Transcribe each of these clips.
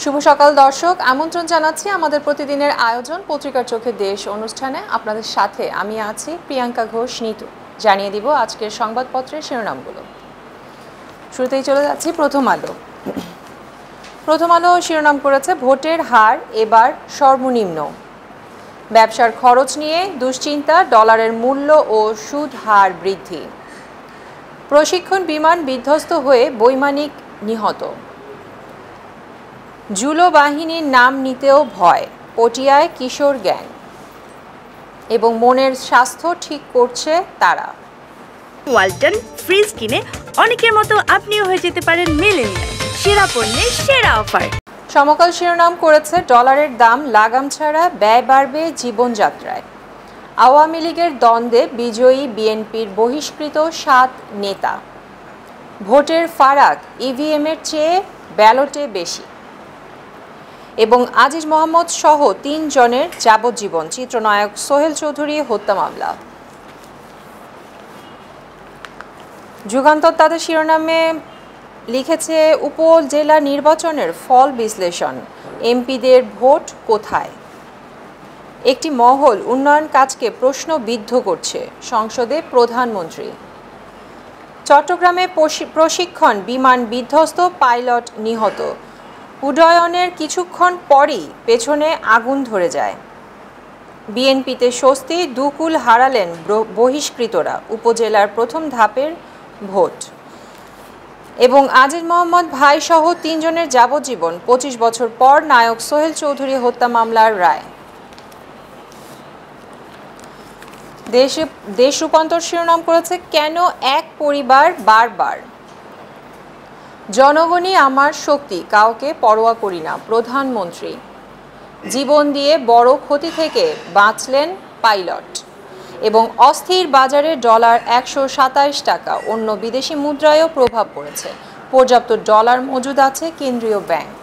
শুভ সকাল দর্শক, আমন্ত্রণ জানাচ্ছি আমাদের প্রতিদিনের আয়োজন পত্রিকার চোখে দেশ অনুষ্ঠানে। আপনাদের সাথে আমি আছি প্রিয়াঙ্কা ঘোষ নিতু। জানিয়ে দিব আজকের সংবাদপত্রের শিরোনামগুলো। শুরুতেই চলে যাচ্ছি প্রথম আলো। প্রথম আলো শিরোনাম করেছে ভোটের হার এবার সর্বনিম্ন। ব্যবসার খরচ নিয়ে দুশ্চিন্তা, ডলারের মূল্য ও সুদ হার বৃদ্ধি। প্রশিক্ষণ বিমান বিধ্বস্ত হয়ে বৈমানিক নিহত। জুলো বাহিনীর নাম নিতেও ভয়, পটিয়ায় কিশোর গ্যাং। এবং মনের স্বাস্থ্য ঠিক করছে তারা। ওয়ালটন ফ্রিজ কিনে অনেকের মতো আপনিও হয়ে যেতে পারেন মিলেনিয়াল। সেরা পণ্যের সেরা অফার। সমকাল শিরোনাম করেছে ডলারের দাম লাগাম ছাড়া, ব্যয় বাড়বে জীবনযাত্রায়। আওয়ামী লীগের দ্বন্দ্বে বিজয়ী বিএনপির বহিষ্কৃত 7 নেতা। ভোটের ফারাক ইভিএমের চেয়ে ব্যালটে বেশি। এবং আজিজ মোহাম্মদ সহ 3 জনের যাবজ্জীবন। চিত্রনায়ক সোহেল চৌধুরী হত্যা মামলা। যুগান্তর তাদের শিরোনামে লিখেছে উপজেলা নির্বাচনের ফল বিশ্লেষণ, এমপিদের ভোট কোথায়। একটি মহল উন্নয়ন কাজকে প্রশ্নবিদ্ধ করছে, সংসদে প্রধানমন্ত্রী। চট্টগ্রামে প্রশিক্ষণ বিমান বিধ্বস্ত, পাইলট নিহত। উড্ডয়নের কিছুক্ষণ পরই পেছনে আগুন ধরে যায়। বিএনপিতে স্বস্তি, দুকুল হারালেন বহিষ্কৃতরা। উপজেলার প্রথম ধাপের ভোট। এবং আজিজ মোহাম্মদ ভাই সহ 3 জনের যাবজ্জীবন। 25 বছর পর নায়ক সোহেল চৌধুরী হত্যা মামলার রায়। দেশ রূপান্তর শিরোনাম করেছে কেন এক পরিবার বারবার। জনগণই আমার শক্তি, কাউকে পরোয়া করি না, প্রধানমন্ত্রী। জীবন দিয়ে বড় ক্ষতি থেকে বাঁচলেন পাইলট। এবং অস্থির বাজারে ডলার 127 টাকা। অন্য বিদেশি মুদ্রায়ও প্রভাব পড়েছে। পর্যাপ্ত ডলার মজুদ আছে কেন্দ্রীয় ব্যাংক।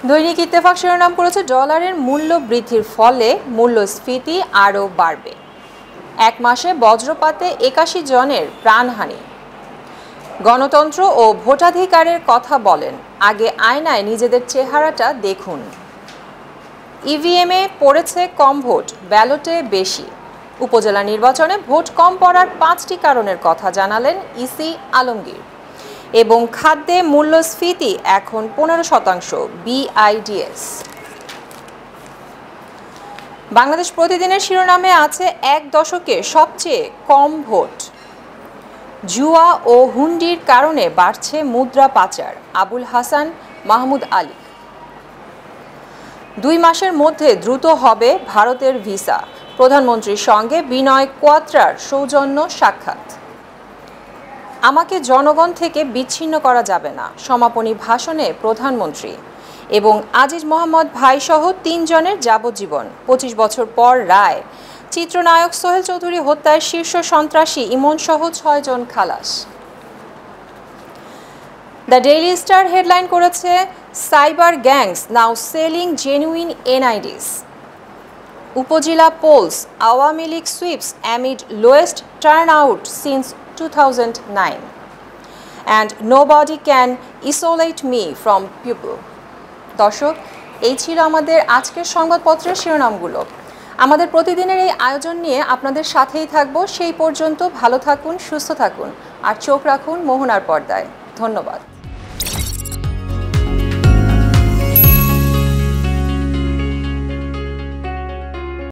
দৈনিক ইত্তেফাক শিরোনাম করেছে ডলারের মূল্য বৃদ্ধির ফলে মূল্যস্ফীতি আরও বাড়বে। 1 মাসে বজ্রপাতে 81 জনের প্রাণহানি। গণতন্ত্র ও ভোটাধিকারের কথা বলেন, আগে আয়নায় নিজেদের চেহারাটা দেখুন। ইভিএমে পড়েছে কম ভোট, ব্যালটে বেশি। উপজেলা নির্বাচনে ভোট কম পড়ার 5টি কারণের কথা জানালেন ইসি আলমগীর। এবং খাদ্যে মূল্যস্ফীতি এখন 15%, বিআইডিএস। বাংলাদেশ প্রতিদিনের শিরোনামে আছে 1 দশকে সবচেয়ে কম ভোট। জুয়া ও হুন্ডির কারণে বাড়ছে মুদ্রা পাচার। আবুল হাসান মাহমুদ আলী। 2 মাসের মধ্যে দ্রুত হবে ভারতের ভিসা। প্রধানমন্ত্রীর সঙ্গে বিনয় কোয়াত্রার সৌজন্য সাক্ষাৎ। আমাকে জনগণ থেকে বিচ্ছিন্ন করা যাবে না, সমাপনী ভাষণে প্রধানমন্ত্রী। এবং আজিজ মোহাম্মদ ভাই সহ 3 জনের যাবজ্জীবন। 25 বছর পর রায়। চিত্রনায়ক সোহেল চৌধুরী হত্যায় শীর্ষ সন্ত্রাসী ইমন সহ 6 জন খালাস। দ্য ডেইলি স্টার হেডলাইন করেছে cyber gangs now selling genuine NIDs. Upazila polls, Awami League sweeps amid lowest turnout since 2009 and nobody can isolate me from people. দর্শক, এই ছিল আমাদের আজকের সংবাদপত্রের শিরোনামগুলো। আমাদের প্রতিদিনের এই আয়োজন নিয়ে আপনাদের সাথেই থাকব। সেই পর্যন্ত ভালো থাকুন, সুস্থ থাকুন আর চোখ রাখুন মোহনার পর্দায়। ধন্যবাদ।